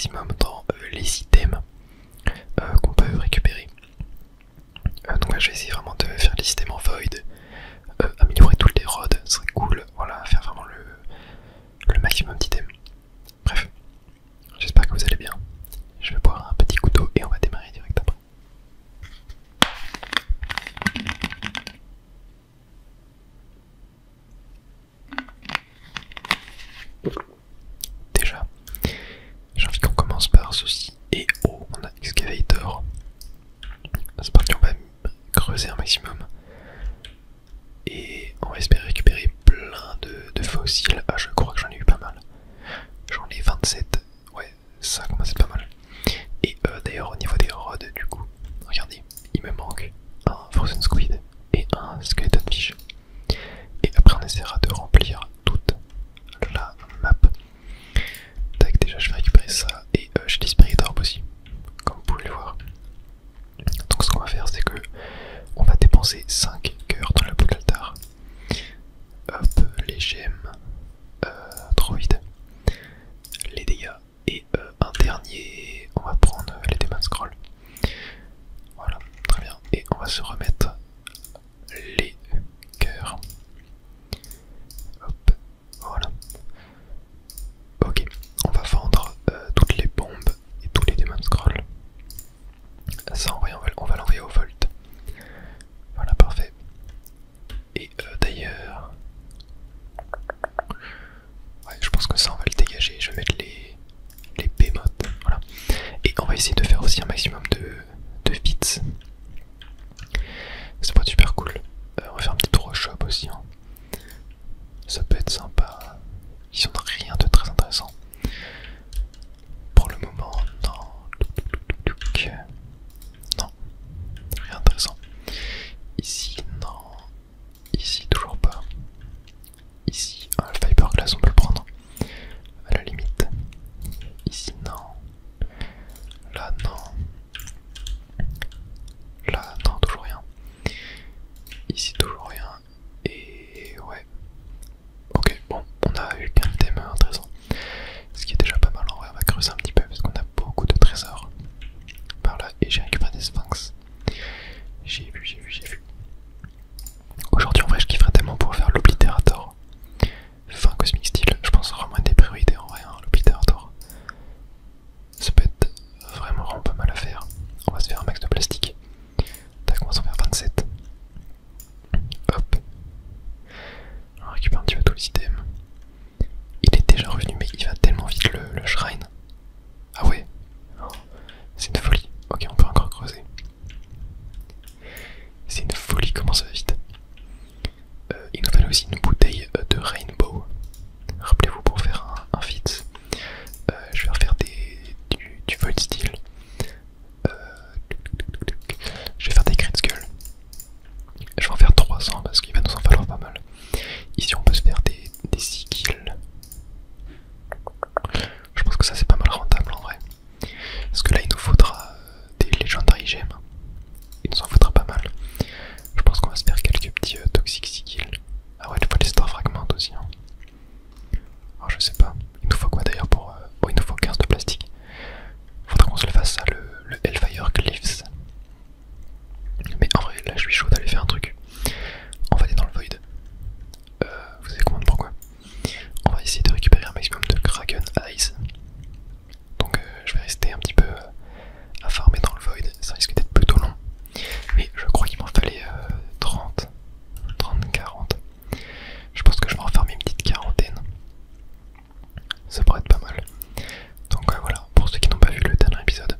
maximum dans les items qu'on peut récupérer. Donc là, je vais essayer vraiment de faire les items en void, améliorer toutes les rods, ce serait cool, voilà, faire vraiment le maximum d'items. Bref, j'espère que vous allez bien. Je vais boire un petit couteau et on va démarrer direct après. Déjà, j'ai envie qu'on commence par ceci. Et oh, on a Excavator. C'est parti, on va creuser un maximum. Et on va espérer récupérer plein de fossiles. Ah, je crois que j'en ai eu pas mal. J'en ai 27. Ouais, ça commence à être pas mal. Et d'ailleurs, au niveau des rods, du coup, regardez, il me manque un Frozen Squid et un Skeleton Fish. Et après, on essaiera de remplir toute la map. Tac, déjà, je vais récupérer ça. Et j'ai des Spirit Orb aussi, comme vous pouvez le voir. Donc, ce qu'on va faire, c'est que on va dépenser 5 cœurs dans la boule d'altar. Hop, les gemmes, droïdes, les dégâts et un dernier, on va prendre les Demon Scroll. Voilà, très bien. Et on va se remettre les cœurs. Hop, voilà. Ok, on va vendre toutes les bombes et tous les Demon Scrolls. Ça, on va l'envoyer au Volt. Voilà, parfait. Et d'ailleurs, ouais, je pense que ça on va le dégager. Je vais mettre les Behemoths, voilà. Et on va essayer de faire aussi un maximum de feats. Ça peut être super cool. On va faire un petit tour au shop aussi, hein. Ça peut être sympa. Ils ont rien de très intéressant pour le moment. Non, non, rien d'intéressant. Ici, non. Ici, toujours pas. Ici, le Fiberglass, on peut le prendre. À la limite. Ici, non. Là, non. Là, non, toujours rien. Ici, toujours rien. Et ouais. Ok, bon, on a eu qu'un thème intéressant. Ce qui est déjà pas mal. En vrai, on va creuser un petit peu parce qu'on a beaucoup de trésors par là. Et j'ai récupéré des sphinx. J'ai vu. Aujourd'hui, en vrai, je kifferais tellement pour faire l'Obliterator. Fin Cosmic Steel, je pense vraiment une des priorités en vrai, hein, l'Obliterator. Ça peut être vraiment pas mal à faire. On va se faire un max de plastique. Tac, on va s'en faire 27. Hop. On récupère un petit peu tous les items. Il est déjà revenu, mais il va tellement vite le shrine. Ah ouais, c'est une folie. Ok, on peut encore creuser. C'est une folie comment ça va vite. Il nous fallait aussi une bouteille de Rainbow. Rappelez-vous pour faire un feat. Je vais refaire du Void Steel. Je vais faire des Green Skull. Je vais en faire 300 parce qu'il va nous en falloir pas mal. Ici on peut se faire des 6 kills. Je pense que ça c'est pas mal rentable en vrai. Parce que là il nous faudra des Legendary Gems. Il nous en faudra pas mal. Je pense qu'on va se faire quelques petits Toxic 6 kills. Ah ouais, tu vois les Star Fragments aussi. Hein. Alors je sais pas. Il nous faut quoi d'ailleurs pour... Oh, il nous faut 15 de plastique. Faudra qu'on se le fasse ça, le Hellfire Glyphs. Mais en vrai, là je suis chaud d'aller faire un truc. On va aller dans le Void. Vous savez comment pourquoi? On va essayer de récupérer un maximum de Kraken Eyes. Donc je vais rester un petit peu à farmer dans le Void. Ça risque d'être plutôt long. Mais je crois qu'il m'en fallait 30, 40. Je pense que je vais en farmer une petite quarantaine. Ça pourrait être pas mal. Donc voilà, pour ceux qui n'ont pas vu le dernier épisode,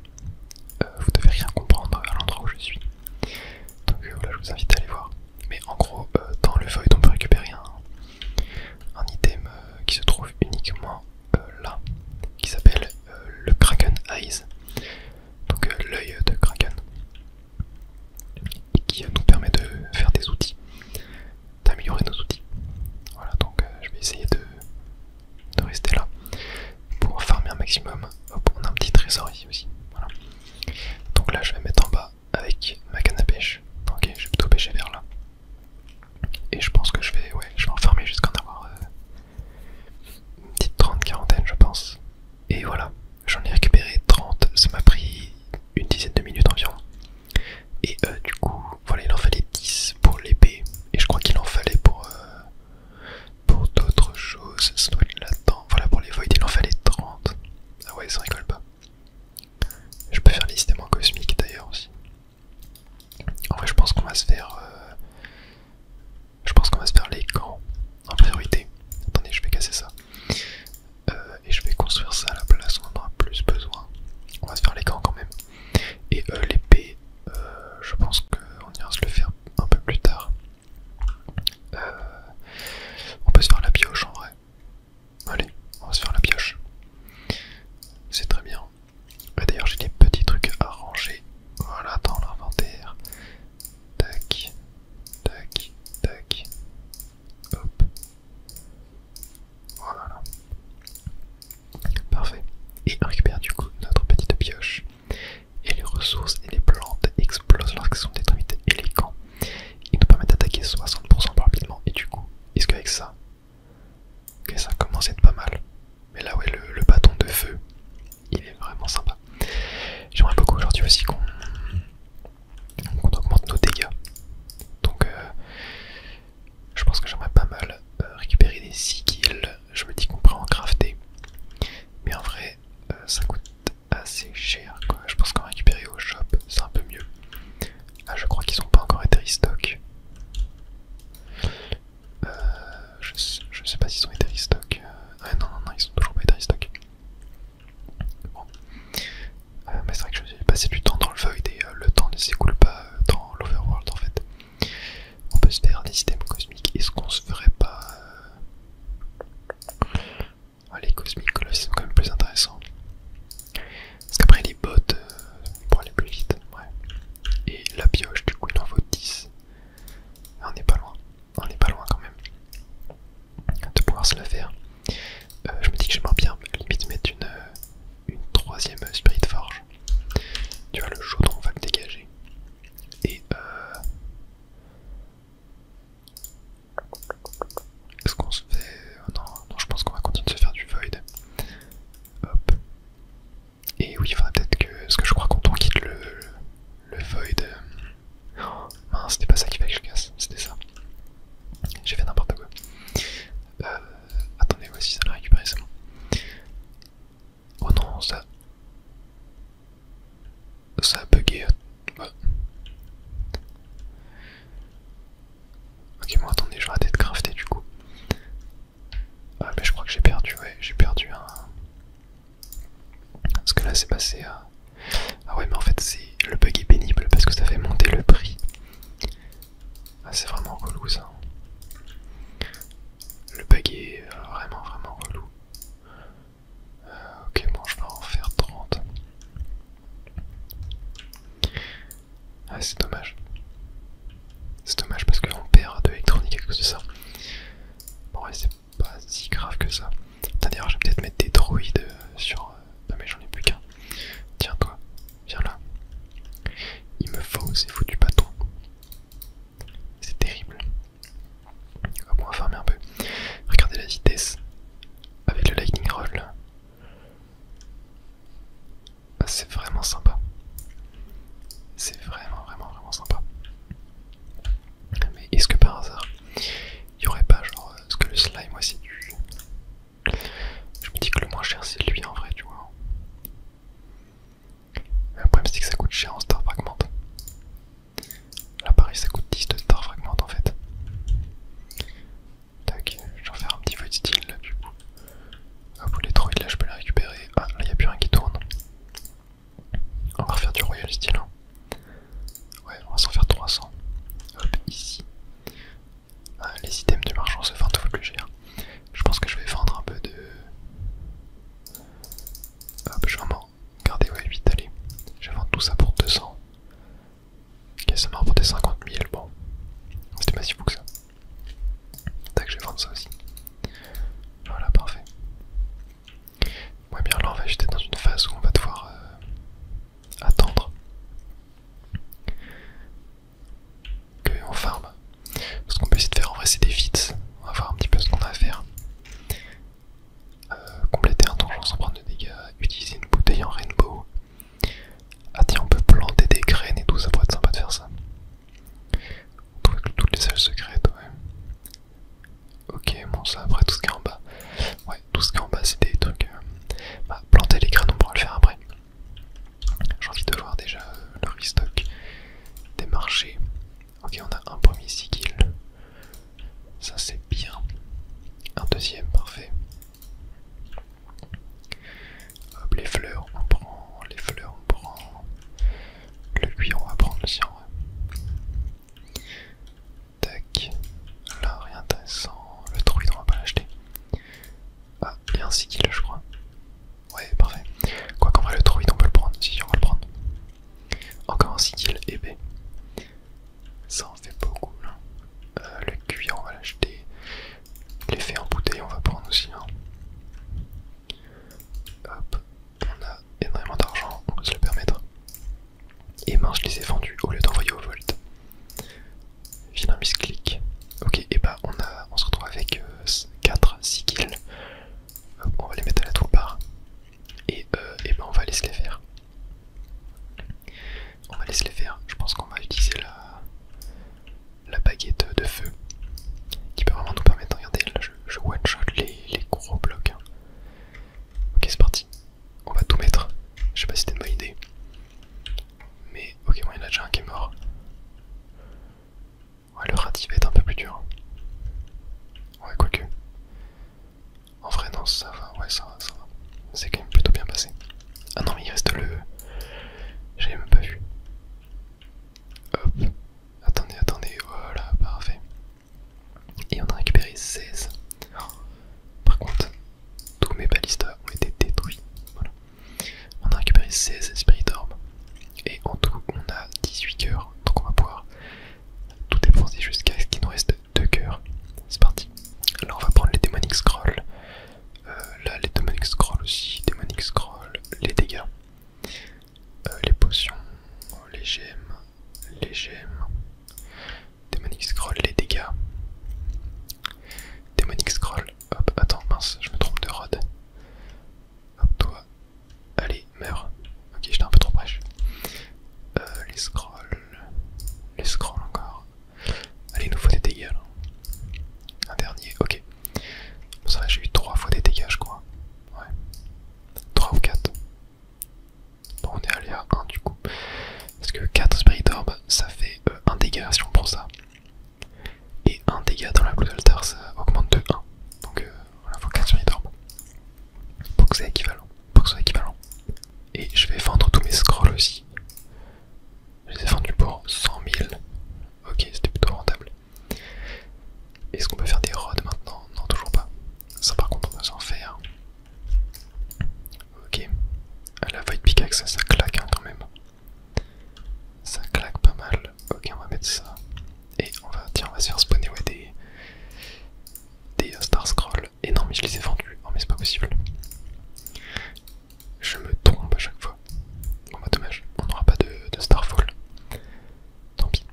vous devez rien comprendre à l'endroit où je suis. Donc voilà, je vous invite à aller voir. Mais en gros, dans le Void, on peut récupérer un item qui se trouve uniquement là, qui s'appelle le Kraken Eyes. Donc l'œil de Kraken. Et qui nous permet de faire des outils, d'améliorer nos outils. Voilà, donc je vais essayer de rester là pour farmer un maximum. Hop, on a un petit trésor ici aussi. Voilà. Donc là je vais mettre en bas avec ma canne à pêche. Ok, je vais plutôt pêcher vers là. Et je pense que je vais en farmer jusqu'à en avoir une petite 30-40, je pense. Et voilà, j'en ai récupéré non, ça a bugué. Ouais. Ok, bon, attendez, je vais arrêter de crafter du coup. Ah, mais je crois que j'ai perdu, ouais, j'ai perdu un. Parce que là, c'est passé à. Ah, ouais, mais en fait, le bug est pénible parce que ça fait monter le prix. Ah, c'est vraiment relou ça. Le bug est vraiment, vraiment relou. Ok, bon, je vais en faire 30. Ah, c'est dommage. C'est dommage parce qu'on perd de l'électronique à cause de ça. Bon, ouais, c'est pas si grave que ça. D'ailleurs, je vais peut-être mettre des droïdes sur. Ah, mais j'en ai plus qu'un. Tiens, toi, viens là. Il me faut ces foutus bâtons. C'est terrible. On va farmer un peu. Regardez la vitesse avec le lightning roll. Ah, c'est vraiment sympa. C'est vraiment, vraiment, vraiment sympa. Mais est-ce que par hasard, il y aurait pas genre. Est-ce que le slime, ouais, c'est du. Je me dis que le moins cher, c'est lui en vrai, tu vois. Mais le problème, c'est que ça coûte cher en Star Fragment. Là, pareil, ça coûte 10 de Star Fragment en fait. Tac, je vais en faire un petit void steel là, du coup. Ah, pour les droïdes, là, je peux les récupérer. Ah, là, il n'y a plus rien qui tourne. On va refaire du royal steel. Hein. Ouais, on va s'en faire 300. Hop, ici. Ah, les items du marchand se vendent 2 fois plus cher. Je pense que je vais vendre un peu de. Hop, je vais vraiment garder, ouais, 8, allez. Je vais vendre tout ça pour 200. Ok, ça m'a rapporté 50 000, bon. C'était pas si fou que ça. Tac, je vais vendre ça aussi. Voilà, parfait. Ouais, bien là, on va juste être dans une phase où on va devoir attendre qu'on farme. Ce qu'on peut essayer de faire en vrai, c'est des feats. On va voir un petit peu ce qu'on a à faire. Compléter un donjon sans prendre de dégâts, utiliser une bouteille en rainbow. Ah tiens, on peut planter des graines et tout, ça pourrait être sympa de faire ça. On trouve toutes les salles secrètes, ouais. Ok, bon ça après tout ce qui est en bas. Ouais, tout ce qui est en bas c'est des trucs... Bah, planter les graines on pourra le faire après. J'ai envie de voir déjà le restock des marchés. Ok, on a un premier sigil. Ça c'est bien. Un deuxième, parfait. Hop, les fleurs, on prend. Les fleurs, on prend. Le cuir, on va prendre aussi en vrai. Tac. Là, rien d'intéressant. Le druide, on va pas l'acheter. Ah, il y a un sigil, je crois. Ouais, parfait. Quoi qu'en vrai, le druide, on peut le prendre. Si, on va le prendre. Encore un sigil épais. Ça en fait beaucoup là. Le cuir, on va l'acheter. L'effet en bouteille, on va prendre aussi. Hein. Hop, on a énormément d'argent, on peut se le permettre. Et mince, je les ai vendus au lieu d'envoyer au Volt. Vilain misclick. Ok, et bah on se retrouve avec 4 sigils. On va les mettre à la toolbar. Et bah on va laisser les faire. On va laisser les faire. Je pense qu'on va utiliser la baguette de feu. Qui peut vraiment nous permettre, regardez, là je one shot les gros blocs. Hein. Ok, c'est parti. On va tout mettre. Je sais pas si c'était une bonne idée. Mais ok, bon, il y en a déjà un qui est mort. Ouais, le rat il va être un peu plus dur. Ouais, quoique. En vrai, non, ça va. Ouais, ça va, ça va. C'est quand même plutôt bien passé. Ah non, mais il reste le. J'avais même pas vu. Hop. Attendez, attendez. Voilà, parfait. Et on a récupéré 16. Par contre, tous mes balistas ont été détruits. Voilà. On a récupéré 16 esprits d'orbe. Et en tout, on a 18 cœurs. Donc on va pouvoir tout dépenser jusqu'à ce qu'il nous reste 2 cœurs. C'est parti. Là, on va prendre les Demonic Scrolls. Là, les Demonic Scrolls aussi. Demonic que c'est équivalent. Pour que ce soit équivalent. Et je vais vendre tous mes scrolls aussi. Je les ai vendus pour 100 000. Ok, c'était plutôt rentable. Est-ce qu'on peut faire des rods maintenant? Non, toujours pas. Ça par contre on va s'en faire. Ok. La Void Pickaxe, ça claque hein, quand même. Ça claque pas mal. Ok, on va mettre ça. Et on va, tiens, on va se faire spawner ouais, des Star Scrolls. Et non, mais je les ai vendus. Oh, mais c'est pas possible. Je me trompe à chaque fois. Bon, bah dommage, on n'aura pas de Starfall. Tant pis.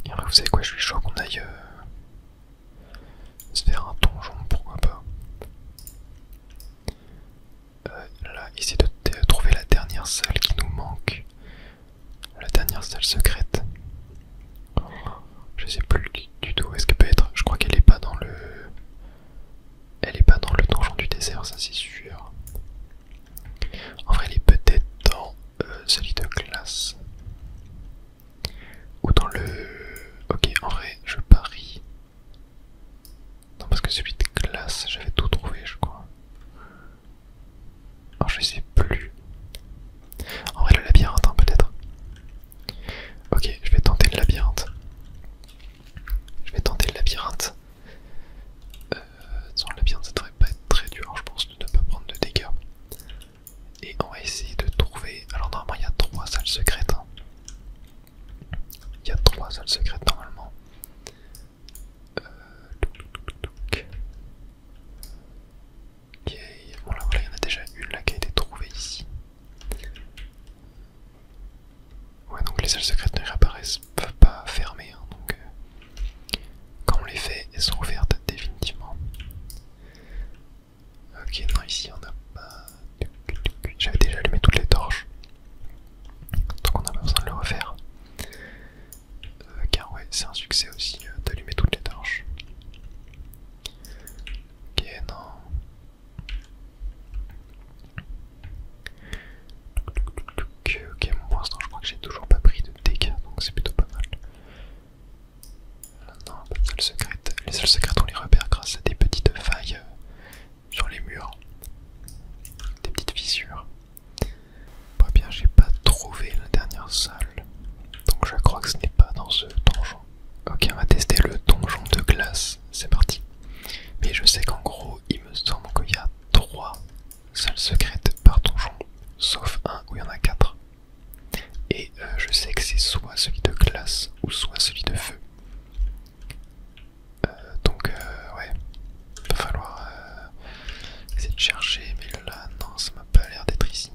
Et après, vous savez quoi, je suis chaud qu'on aille se faire un donjon, pourquoi pas. Là, essayer de trouver la dernière salle qui nous manque. La dernière salle secrète. Je sais plus du tout où est-ce qu'elle peut être. Je crois qu'elle est pas dans le... Elle est pas dans le donjon du désert, ça c'est sûr. En vrai, elle est peut-être dans celui de glace. Ou dans le... Ok, en vrai, je parie. Non, parce que celui de glace, j'avais tout trouvé, je crois. Alors, je sais plus. En vrai, le labyrinthe, hein, peut-être. Ok, je vais tenter le labyrinthe. Je vais tenter le labyrinthe. Sans le labyrinthe, ça devrait pas être très dur, je pense, de ne pas prendre de dégâts. Et on va essayer de trouver... Alors normalement il y a 3 salles secrètes. Hein. Il y a 3 salles secrètes normalement. Ok, bon là voilà, il y en a déjà une là qui a été trouvée ici. Ouais, donc les salles secrètes ne réapparaissent pas fermées. Hein, donc quand on les fait, elles sont ouvertes définitivement. Ok, non, ici on a pas... J'avais déjà allumé toutes les torches. Donc on n'a pas besoin de le refaire. Car ouais, c'est un succès aussi d'allumer toutes les torches. Ok, non. Ok, bon, pour l'instant je crois que j'ai toujours pas pris de dégâts, donc c'est plutôt pas mal. Non, pas de salle secrète. Les salles secrètes on les repère grâce à des petites failles sur les murs. Des petites fissures. Bah bien, j'ai pas trouvé la dernière salle. Donc je crois que ce n'est pas dans ce donjon. Ok, on va tester le donjon de glace. C'est parti. Mais je sais qu'en gros, il me semble qu'il y a 3 salles secrètes par donjon. Sauf un où il y en a 4. Et je sais que c'est soit celui de glace ou soit celui de feu. Donc ouais, il va falloir essayer de chercher, mais là non, ça m'a pas l'air d'être ici.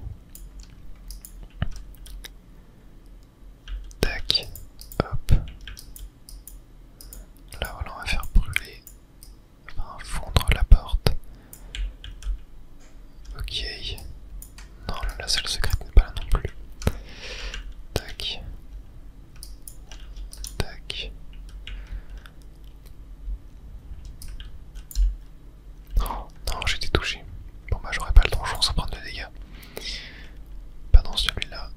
Tac, hop. Là voilà, on va faire brûler, enfin fondre la porte. Ok. Non, la salle secrète n'est pas là non plus. Tac. Tac. Oh, non, j'ai été touché. Bon bah j'aurais pas le donjon sans prendre de dégâts. Pas dans celui-là.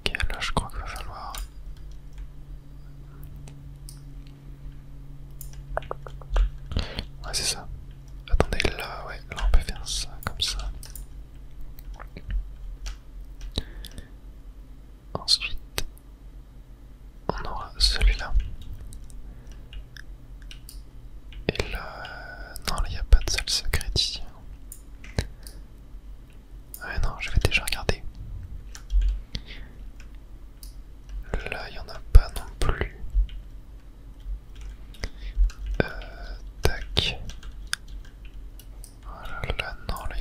Ok, là je crois qu'il va falloir... Ouais, c'est ça. Attendez, là, ouais, là on peut faire ça, comme ça. Ensuite, on aura celui-là. Et là, non, là il n'y a pas de salle secrète ici. Ouais, non, j'avais déjà regardé. Là, il n'y en a pas non plus. Tac. Voilà, là, non, là,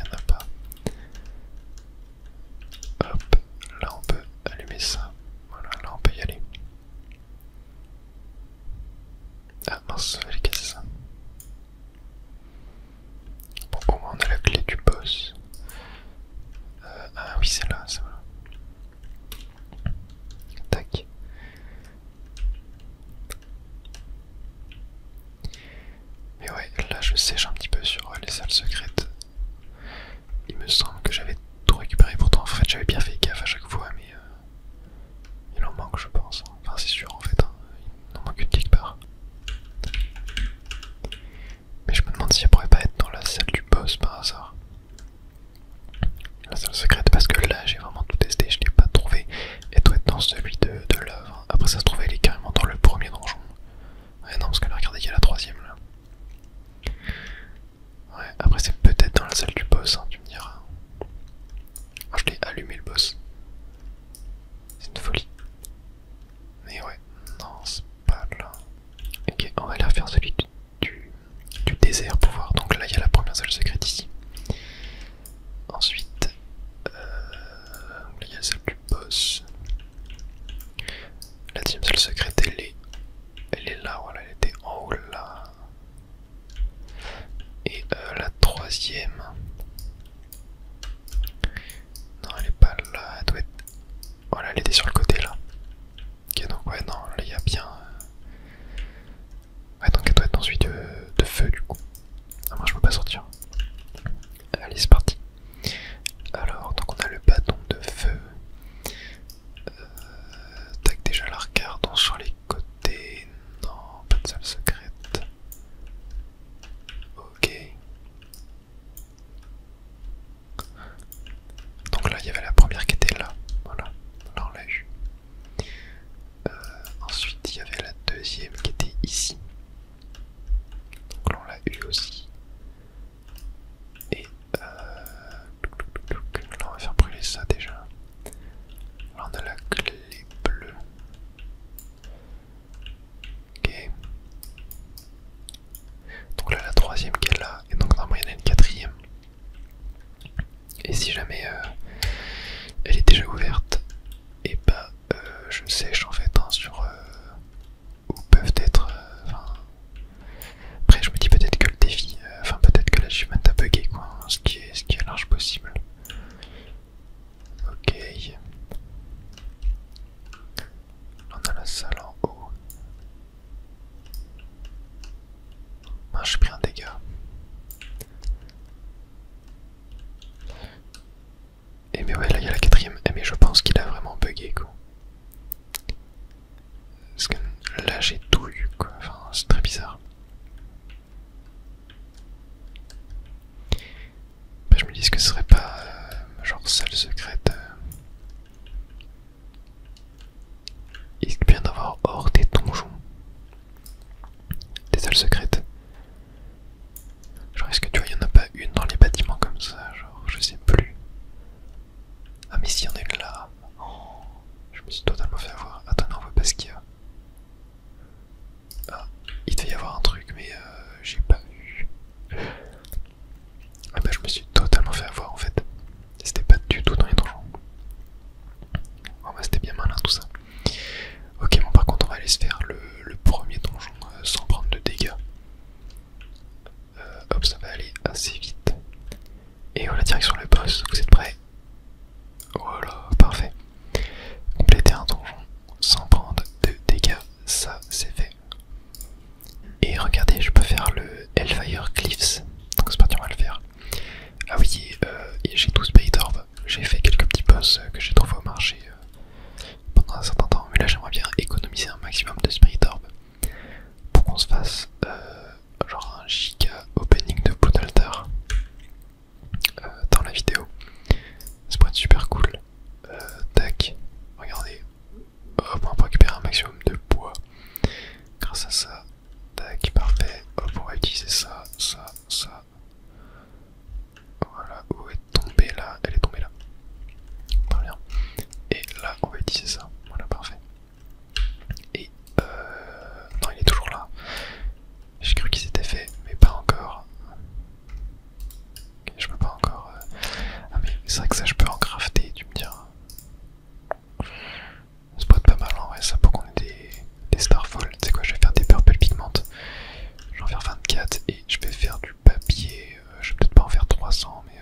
troisième. Non, elle est pas là, elle doit être... Voilà, elle était sur le côté là. Ok, donc ouais, non, là il y a bien... Ouais, donc elle doit être dans celui de feu du coup. Ah, moi je peux pas sortir. Allez, c'est parti. Alors, donc on a le bâton de feu. Tac, déjà la regardons sur les côtés. Non, pas de salle secrète. Ok. Donc là, il y avait la première qui était là. Voilà, là on l'a eu. Ensuite, il y avait la deuxième qui était ici. Donc là, on l'a eu aussi. Et là, on va faire brûler ça déjà. Là, on a la clé bleue. Ok. Donc là, la troisième qui est là. Et donc, normalement, il y en a une quatrième. Et si jamais elle est déjà ouverte, et bah, je sèche en fait hein, sur où peuvent être. Après, je me dis peut-être que le défi, enfin, peut-être que l'achievement a bugué quoi, hein, ce qui est large possible. Ok. Là, on a la salle en haut. Ah, j'ai pris un dégât. Et mais ouais, là il y a la quatrième. Mais je pense qu'il a vraiment bugué quoi. Parce que là j'ai tout eu quoi. Enfin, c'est très bizarre. Bah, je me dis que ce serait pas genre salle secrète. Il risque bien d'avoir hors des donjons des salles secrètes. Genre est-ce que tu vois il y en a pas une dans les bâtiments comme ça, genre je sais plus. Ah mais si y en a une là. Oh, je me suis totalement fait avoir. Attends non on voit pas ce qu'il y a. Ah, il devait y avoir un truc mais j'ai pas vu. Ah bah je me suis totalement fait avoir en fait. C'était pas du tout dans les donjons. Oh bah c'était bien malin tout ça. Ok bon par contre on va aller se faire le premier donjon sans prendre de dégâts. Hop ça va aller assez vite. Et voilà direction le boss, vous êtes prêts? Voilà, parfait. Compléter un donjon sans prendre de dégâts, ça c'est fait. Et regardez, je peux faire le Hellfire Cliffs. Donc c'est parti, on va le faire. Ah oui, j'ai 12 Spirit Orb. J'ai fait quelques petits boss que j'ai trouvé au marché pendant un certain temps. Mais là j'aimerais bien économiser un maximum de Spirit Orb pour qu'on se fasse genre un giga opening de Blood Altar dans la vidéo. Ça pourrait être super cool. Tac, regardez. Hop, on va récupérer un maximum de bois grâce à ça. Tac, parfait. Hop, on va utiliser ça, ça, ça. Voilà, où est tombée là? Elle est tombée là. Très bien. Et là, on va utiliser ça. Voilà, parfait. Et non, il est toujours là. J'ai cru qu'il s'était fait, mais pas encore. Okay, je peux pas encore. Ah, mais c'est vrai que ça, je peux en crafter, tu me diras. Ça pourrait être pas mal en vrai, ça, pour qu'on ait des Starfall. Tu sais quoi, je vais faire des Purple Pigment. Je vais en faire 24 et je vais faire du papier. Je vais peut-être pas en faire 300, mais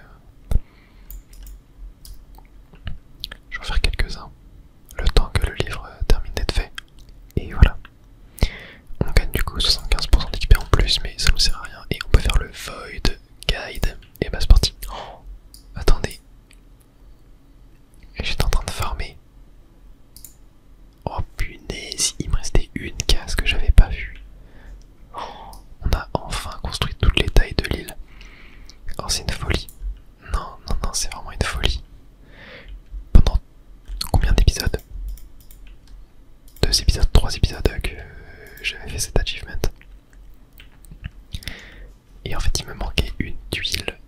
je vais en faire quelques-uns. Le temps que le livre termine d'être fait. Et voilà. On gagne du coup 75% d'XP en plus, mais ça nous sert à rien. Et on peut faire le Void Guide. Et bah c'est parti. Oh, attendez. J'étais en train de farmer. Oh punaise, il me restait une case que j'avais pas vue. Oh, on a enfin construit toutes les tailles de l'île. Oh c'est une folie. Non, non, non, c'est vraiment une folie. Pendant combien d'épisodes? 2 épisodes, 3 épisodes que j'avais fait cet achievement. Et en fait il me manquait une tuile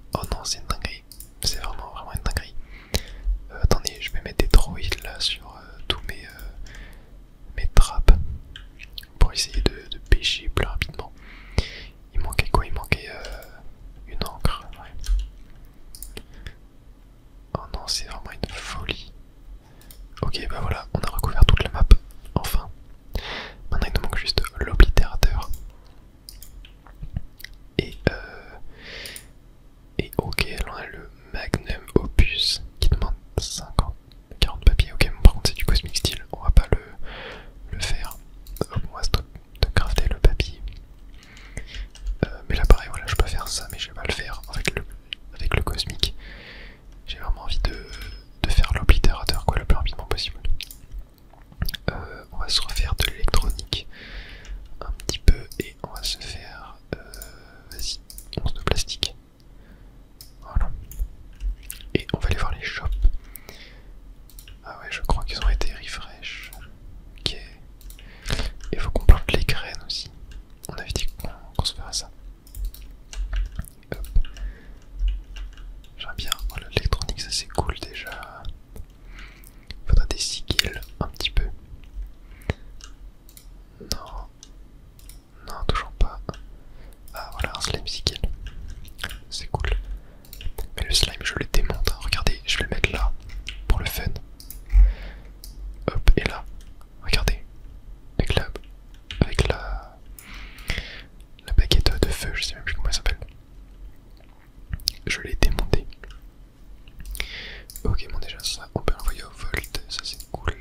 Ok, bon déjà ça, on peut l'envoyer au Volt, ça c'est cool.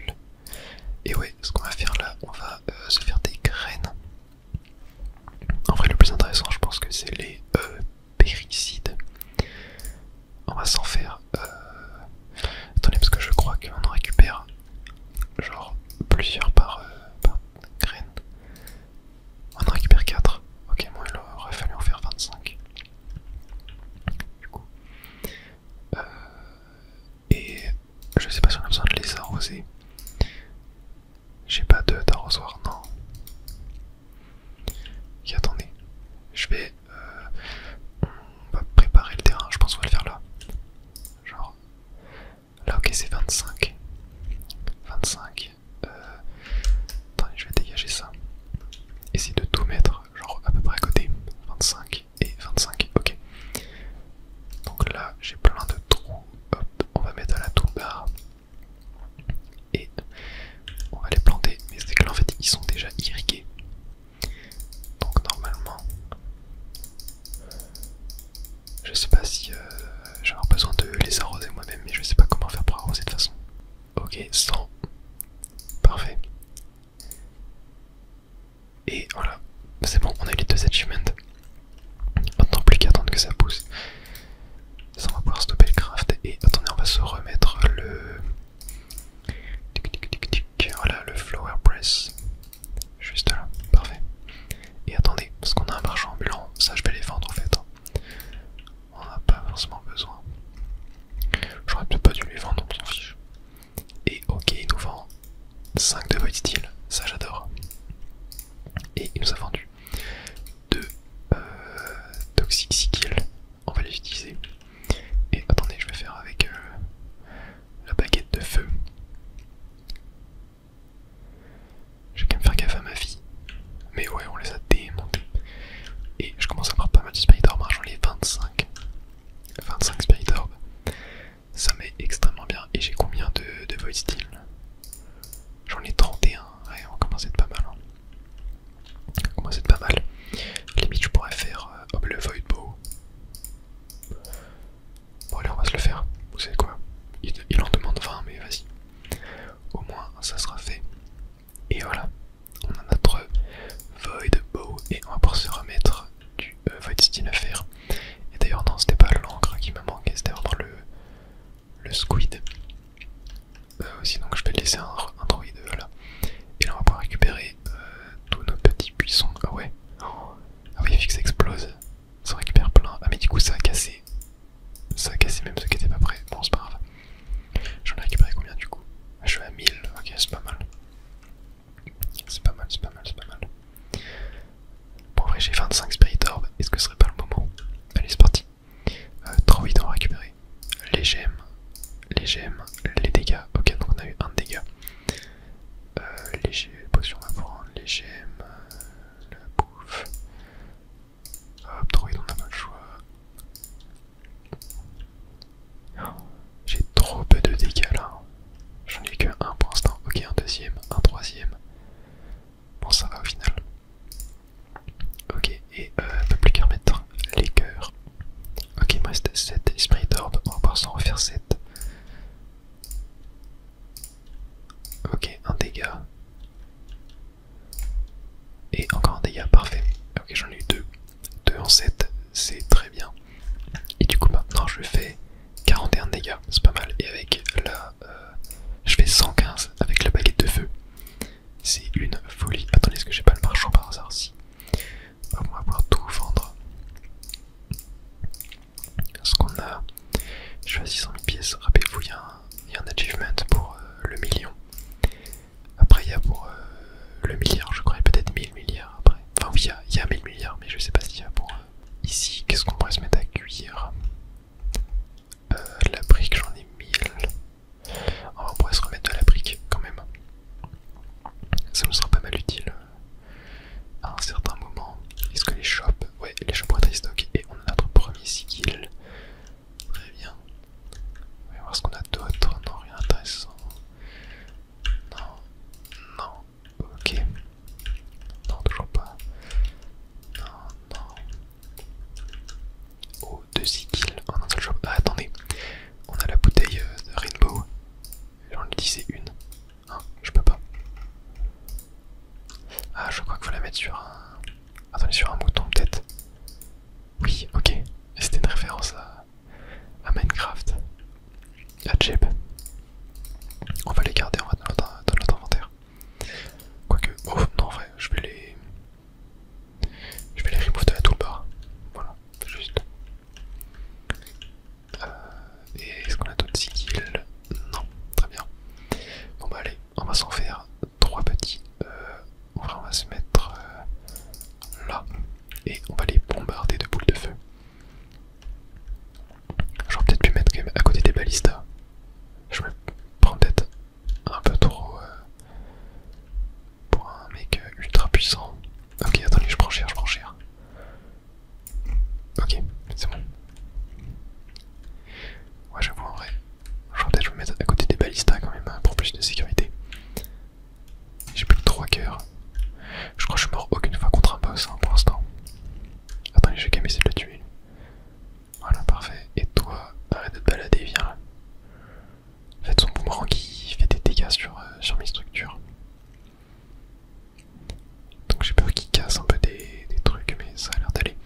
Et ouais, ce qu'on va faire là, on va se faire des graines. En vrai le plus intéressant je pense que c'est les péricides. On va s'en faire... Attendez parce que je crois qu'on en récupère genre plusieurs par graine. On en récupère 4. Ok, bon il aurait fallu en faire 25. Du coup. Et je sais pas si on a besoin de les arroser. J'ai pas d'arrosoir, non. Ok, attendez. Je vais... on va préparer le terrain, je pense qu'on va le faire là. Genre... Là, ok, c'est 25. 25. Attendez, je vais dégager ça. Essayer de tout mettre, genre à peu près à côté. 25 et 25, ok. Donc là, j'ai plein de trous. Hop, on va mettre à la toute barre. Et on va les planter. Mais c'est que là, en fait, ils sont déjà irrigués. Donc normalement... Je sais pas si je vais avoir besoin de les arroser moi-même, mais je sais pas comment faire pour arroser de toute façon. Ok, 100. Parfait. Et voilà, c'est bon, on a eu les 2 achievements. Maintenant plus qu'à attendre que ça pousse. Ça, on va pouvoir stopper le craft. Et attendez, on va se remettre le... Voilà, le flower press. Juste là, parfait. Et attendez, parce qu'on a un marchand ambulant, ça je vais les vendre en fait. On n'a pas forcément besoin. J'aurais peut-être pas dû les vendre, on s'en fiche. Et ok, il nous vend 5 de Void Steel, ça j'adore. Et il nous a vendu 2 Toxic Sickle, on va les utiliser. Et attendez, je vais faire avec la baguette de feu. Je vais quand même faire gaffe à ma vie. Mais ouais, on les a démontés. Et je commence à avoir pas mal de Spirit Orb, j'en ai 25. 25 Spirit Orb. Ça m'est extrêmement bien. Et j'ai combien de Void Steel? J'en ai 31. Ouais, on commence à être pas mal. Hein. On commence à être pas mal. Limite, je pourrais faire hop, le Void Bow. Bon, allez, on va se le faire. Vous savez quoi? Il en demande 20, mais vas-y. Au moins, ça sera fait. Et voilà. On a notre Void Bow. Et on va pouvoir se remettre du Void Steel à faire. Et d'ailleurs, non, c'était pas l'encre qui me manquait, c'était vraiment le squid. Aussi, donc je vais laisser un droïde là. Et là, on va pouvoir récupérer tous nos petits buissons. Ah ouais. Ah oui, vu que ça explose, ça récupère plein. Ah, mais du coup, ça a cassé. Ça a cassé même ceux qui étaient pas prêts. Bon, c'est pas grave. J'en ai récupéré combien du coup? Je suis à 1000. Ok, c'est pas mal. C'est pas mal, c'est pas mal, c'est pas mal. Bon, en vrai, j'ai 25 Spirit Orb. Est-ce que ce serait pas le moment? Allez, c'est parti. Droïde, on va récupérer les gemmes, les dégâts. Ok, donc on a eu un dégât. Les potions, on va prendre les gemmes, la bouffe. Hop, droïde, on n'a pas le choix. Oh, j'ai trop peu de dégâts là. J'en ai que un pour l'instant. Ok, un deuxième, un troisième. Bon, ça va au final. Ok, et peut plus qu'à remettre les cœurs. Ok, il me reste 7 esprits d'orbe, on va pouvoir s'en refaire 7. Ok, un dégât. Et encore un dégât, parfait. Ok, j'en ai eu 2. 2 en 7, c'est très bien. Et du coup maintenant je fais 41 dégâts, c'est pas mal. Et avec la... je fais 115 avec la baguette de feu. C'est une folie. Attendez, est-ce que j'ai pas le marchand par hasard? Si. On va pouvoir tout vendre. Ce qu'on a... Je suis à 600 000 pièces. Rappelez-vous, il y a un achievement pour le million. Après, il y a pour le milliard, je crois, peut-être 1000 milliards après. Enfin, oui, il y a 1000 milliards, mais je sais pas s'il y a pour. Ici, qu'est-ce qu'on pourrait se mettre à cuire? La brique, j'en ai 1000. On pourrait se remettre de la brique quand même. Ça nous sera pas mal utile à un certain moment. Est-ce que les shops. Ouais, les shops vont être stock. Et on a notre premier skill. Très bien. On va voir ce qu'on a d'autre. Non, rien d'intéressant. Non. Non. Ok. Non, toujours pas. Non. Oh, 2 skills en un seul shop. Ah, attendez. On a la bouteille de C'est bon. Ouais, j'avoue en vrai. Je vais peut-être me mettre à côté des balistas quand même pour plus de sécurité. J'ai plus que 3 cœurs. Je crois que je suis mort aucune fois contre un boss pour l'instant. Attendez, j'ai qu'à essayer de le tuer. Voilà, parfait. Et toi, arrête de te balader, viens là. Faites son boomerang qui fait des dégâts sur mes structures. Donc j'ai peur qu'il casse un peu des trucs, mais ça a l'air d'aller.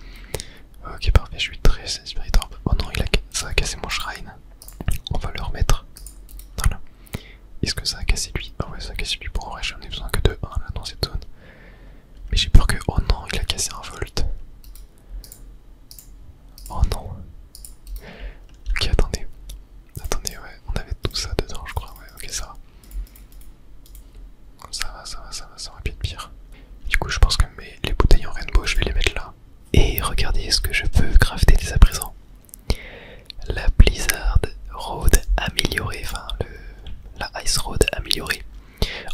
Ok, parfait, je suis très Spirit Orb. Oh non, ça a cassé mon shrine. On va le remettre. Voilà. Est-ce que ça a cassé lui? Ah ouais, ça a cassé lui. Bon, en vrai, j'en ai besoin que de 1 là dans cette zone. Mais j'ai peur que. Oh non, il a cassé un volt. Oh non. Ok, attendez. Attendez, ouais, on avait tout ça dedans, je crois. Ouais, ok, ça va. Ça va bien être pire. Du coup, je pense que les bouteilles en rainbow, je vais les mettre là. Et regardez ce que je peux crafter dès à présent. La Blizzard Road améliorée, enfin la Ice Road améliorée.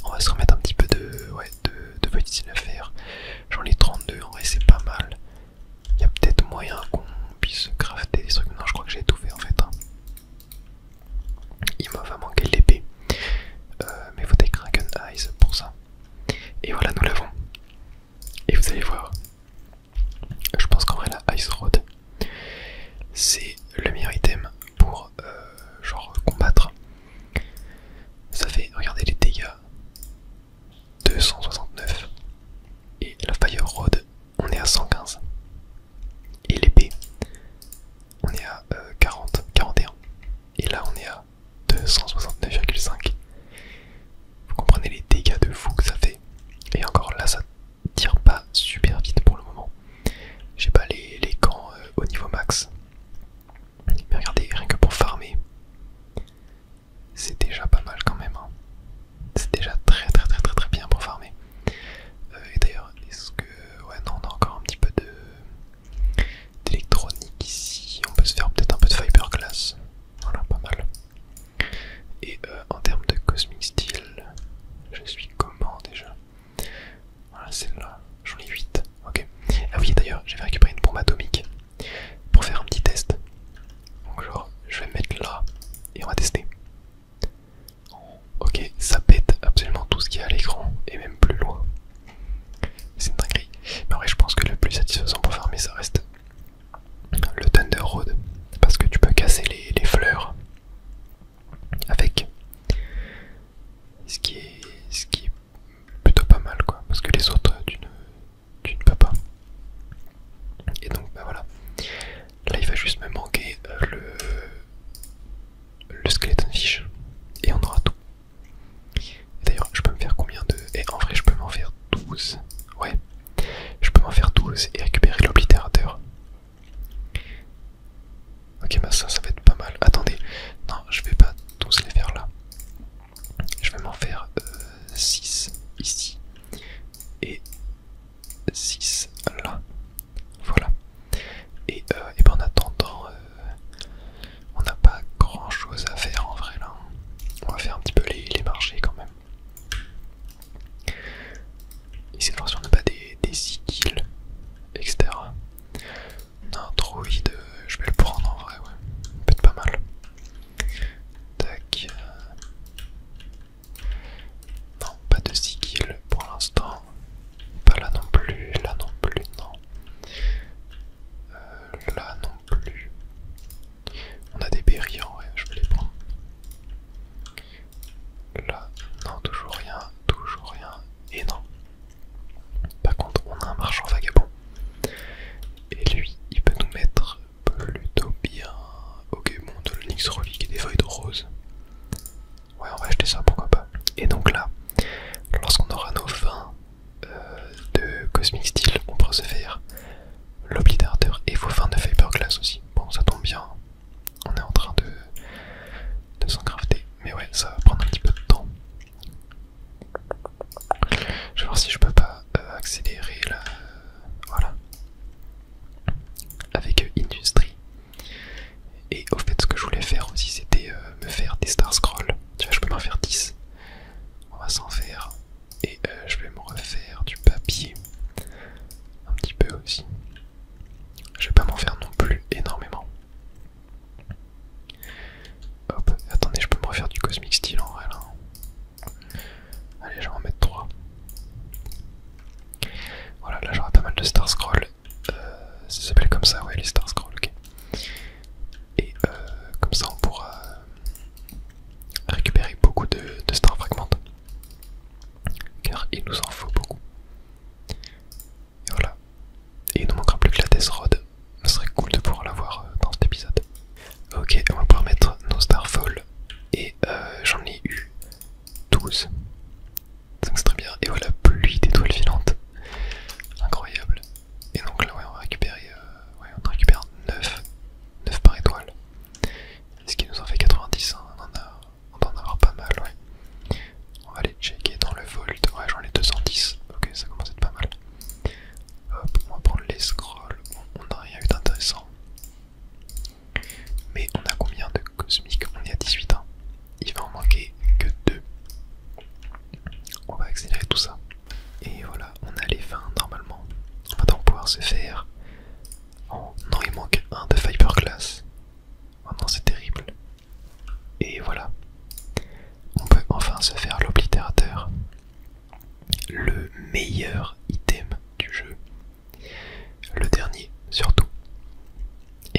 On va se remettre un petit peu de petits affaires. J'en ai 32, en vrai c'est pas mal. Il y a peut-être moyen qu'on puisse crafter des trucs. Non, je crois que j'ai tout fait en fait. Hein. Il va manquer l'épée. Mais il faut des Kraken Eyes pour ça. Et voilà, nous l'avons. Et vous allez voir. Je pense qu'en vrai la Ice Road c'est le meilleur item pour genre combattre. Ça fait, regardez les dégâts, 269. Et la Fire Road, on est à 115. Et l'épée, on est à 41. Et là on est à 269,5. Vous comprenez les dégâts de fou que ça fait. Et encore là ça tire pas super vite pour le moment. J'ai pas les gants au niveau max. Mais regardez, rien que pour farmer, c'est déjà pas mal quand même. Hein. C'est déjà très bien pour farmer. Et d'ailleurs, est-ce que... Ouais, non, on a encore un petit peu d'électronique ici. On peut se faire peut-être un peu de fiberglass. Voilà, pas mal. Et en termes de Cosmic Steel, je suis comment déjà? Voilà, celle-là, j'en ai 8. Ok. Ah oui, d'ailleurs, j'avais récupéré une bombe atomique pour faire un petit test. Donc genre, je vais me mettre là et on va tester. Ok, ça pète absolument tout ce qui est à l'écran et même plus loin. C'est une dinguerie. Mais en vrai, je pense que le plus satisfaisant pour farmer, ça reste le Thunder Road. Parce que tu peux casser les fleurs avec. Ce qui est plutôt pas mal quoi. Parce que les autres, tu ne peux pas. Et donc, bah voilà. Là, il va juste me manquer le Skeleton Fish. Et on aura tout. D'ailleurs, je peux me faire combien de... Et en vrai, je peux m'en faire 12. Ouais. Je peux m'en faire 12 et récupérer l'oblitérateur. Ok, bah ça va être pas mal. Attendez. Non, je vais pas tous les faire là. Je vais m'en faire 6 ici. Et 6 là. Voilà. Et ben en attendant, on n'a pas grand chose à faire en vrai là. On va faire un petit peu les marchés quand même. Essayer de voir si on n'a pas des sigils, etc. On a un droïde, je vais le prendre en vrai, ouais.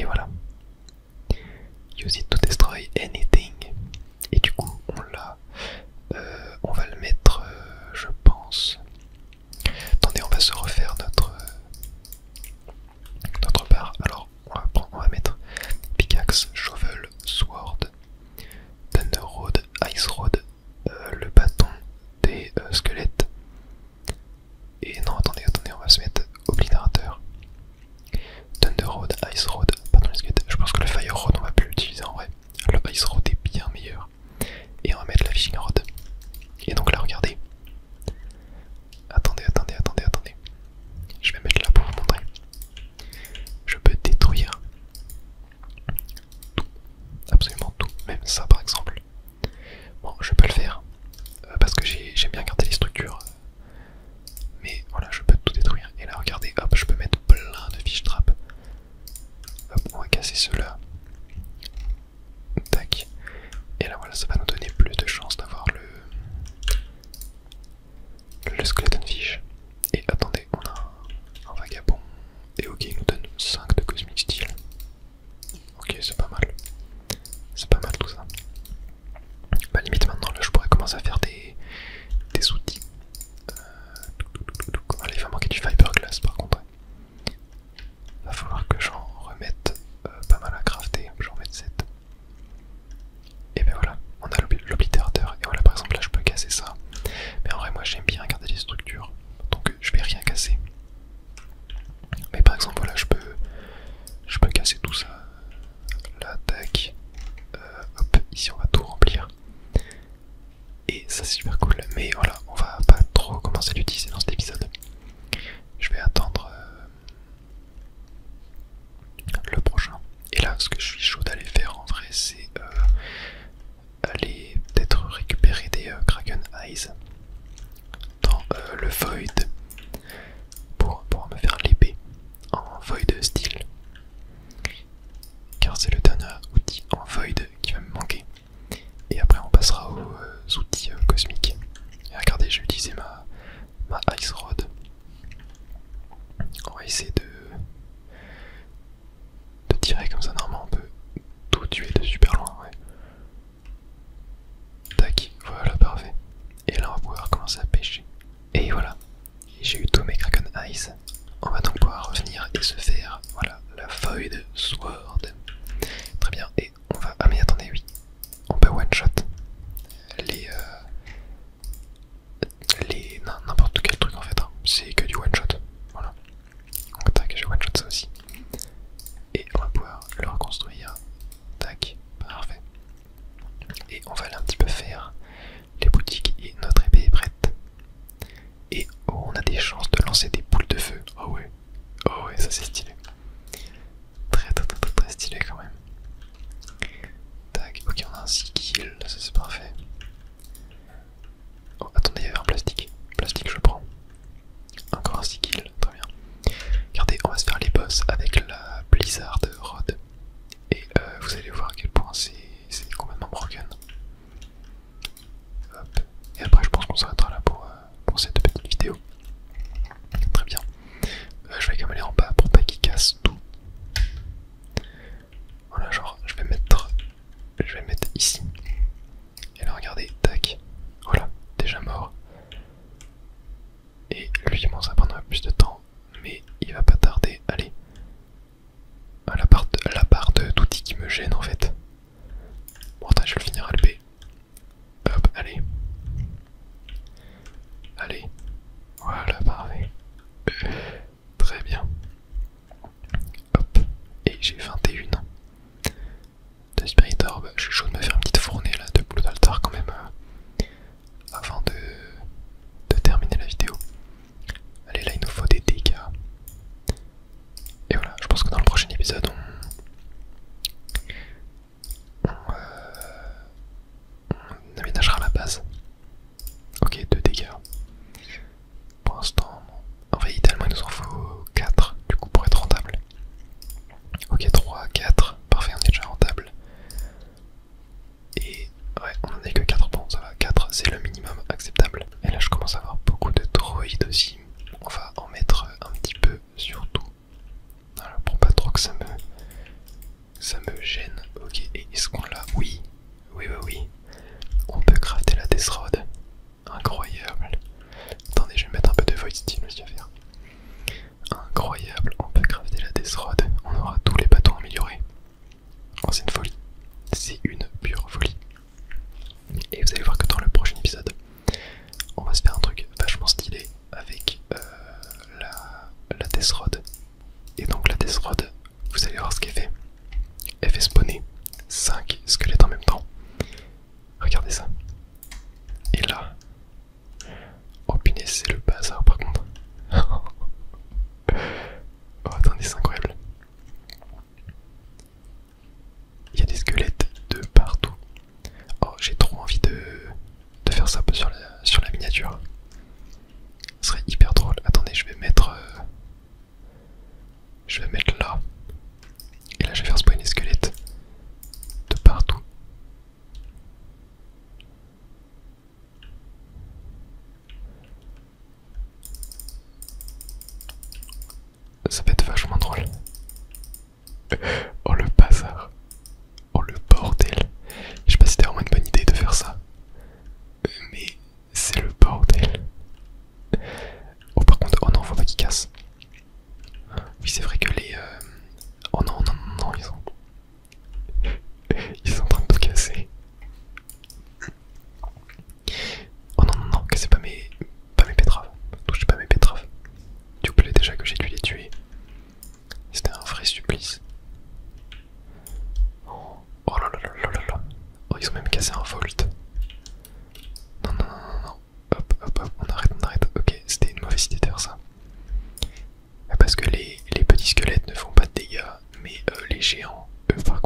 voilà. Use it to destroy anything. Et du coup, on l'a. On va le mettre, je pense. Attendez, on va se refaire notre barre. Alors, on va mettre pickaxe, shovel, sword, thunder rod, ice rod, le bâton des squelettes. Et non, attendez, on va se mettre obliterateur, thunder rod, ice rod, bâton des squelettes. Je pense que le fire rod on va plus l'utiliser en vrai. Le ice rod est bien meilleur. Et on va mettre la fishing rod. Et donc là, regardez. Attendez. Je vais mettre là pour vous montrer. Je peux détruire tout, absolument tout, même ça par exemple. Bon, je vais pas le faire parce que j'aime bien garder les structures. Mais voilà, je peux tout détruire. Et là, regardez, hop, je peux mettre plein de fish traps. Hop, on va casser ceux-là. Tac. Et là, voilà, ça va nous donner plus de chances d'avoir le skeleton fish. Et attendez, on a un vagabond. Et ok, il nous donne 5 de cosmic steel. Ok, c'est pas mal. C'est pas mal tout ça. Bah limite maintenant là je pourrais commencer à faire des outils. Allez, il va manquer du fiberglass par contre. Va falloir que j'en remette pas mal à crafter. J'en remette 7. Et ben voilà, on a l'oblitérateur. Et voilà, par exemple là je peux casser ça. Mais en vrai moi j'aime bien garder les structures. Donc je vais rien casser. Mais par exemple voilà, je peux casser tout ça. Là, tac. Hop, ici on va tout remplir. Et ça c'est super cool. Mais voilà, on va pas trop commencer à l'utiliser dans cet épisode. Je vais attendre le prochain. Et là, ce que je suis chaud d'aller faire en vrai, c'est aller peut-être récupérer des Kraken Eyes dans le Void pour pouvoir me faire l'épée en Void Steel. Car c'est le dernier outil en Void qui va me manquer. Et après on passera aux outils cosmiques. Et regardez, j'ai utilisé ma Ice Rod. On va essayer de tirer comme ça, normalement on peut tout tuer de super loin, ouais. Tac, voilà, parfait. Et là on va pouvoir commencer à pêcher. Et voilà, j'ai eu tous mes Kraken Eyes. On va donc pouvoir revenir et se faire, voilà, la Void Sword. Très bien, et on va... Ah mais attendez, oui, on peut one-shot n'importe quel truc en fait, hein. C'est que du one-shot, voilà. Donc tac, j'ai one-shot ça aussi. Et on va pouvoir le reconstruire. Tac, parfait. Et on va aller un petit peu faire les boutiques et notre épée est prête. Et oh, on a des chances de lancer des boules de feu. Oh ouais, ça c'est stylé. Très stylé quand même. Tac, ok, on a un 6 kills, ça c'est parfait. Oh, attendez, il y avait un plastique. Plastique, je prends. Encore un 6 kills, très bien. Regardez, on va se faire les boss avec la Blizzard Rod. Et vous allez voir à quel point c'est complètement broken. Hop. Et après, je pense qu'on s'arrêtera là pour cette petite vidéo. Très bien. Je vais quand même aller en bas pour pas qu'il casse tout. Voilà, genre, je vais mettre ici. Et là, regardez, tac. Voilà, déjà mort. Et lui, bon, ça prendra plus de temps, mais il va pas tarder. Allez. La part d'outils qui me gêne en fait. Bon, attends, je vais le finir à l'épée. Hop, allez. Allez. Voilà, parfait. Très bien. Hop. Et j'ai 21 de Spirit Orb. Je suis chaud de me faire une petite fournée là de Blood Altar quand même avant de terminer la vidéo. Allez, là il nous faut des dégâts. Et voilà, je pense que dans le prochain épisode on aménagera la base. Ok, 2 dégâts. Pour l'instant, en vrai idéalement il nous en faut 4 du coup pour être rentable. Ok, 3, 4, parfait, on est déjà rentable. Ça me gêne. Ok, et est-ce qu'on l'a? Oui. Oui, oui, oui. On peut crafter la Death Rod. Incroyable. Attendez, je vais mettre un peu de void steel aussi à faire. Incroyable, on peut crafter la Death Rod. On aura tous les bâtons améliorés. Oh, c'est une folie. C'est une pure folie. Et vous allez voir que dans le prochain épisode, on va se faire un truc vachement stylé avec la Death Rod. Et donc la Death Rod, vous allez voir ce qu'elle fait. Elle fait spawner 5 squelettes en même temps. Regardez ça. Et là, oh punaise, c'est le bazar par contre. Oh attendez, c'est incroyable. Il y a des squelettes de partout. Oh, j'ai trop envie de faire ça sur la miniature. Ce serait hyper drôle. Attendez, je vais mettre là. Et là, je vais faire spawner les squelettes de partout. Ça va être vachement drôle. Oh le bazar. Oh le bordel. Je sais pas si c'était vraiment une bonne idée de faire ça. Mais c'est le bordel. Oh par contre, oh non, faut pas qu'ils cassent. Oui c'est vrai que les... Oh non, non, non, non, ils sont en train de tout casser. Oh non, non, non, cassez pas mes betteraves. Touchez pas mes betteraves. Tu oublies déjà que j'ai dû les tuer. C'était un vrai supplice. Oh là là là là là là. Oh, ils ont même cassé un volt. Non, non, non, non, non. Hop, hop, hop, on arrête, on arrête. Ok, c'était une mauvaise idée de faire ça. Parce que les petits squelettes ne font pas de dégâts, mais les géants, eux par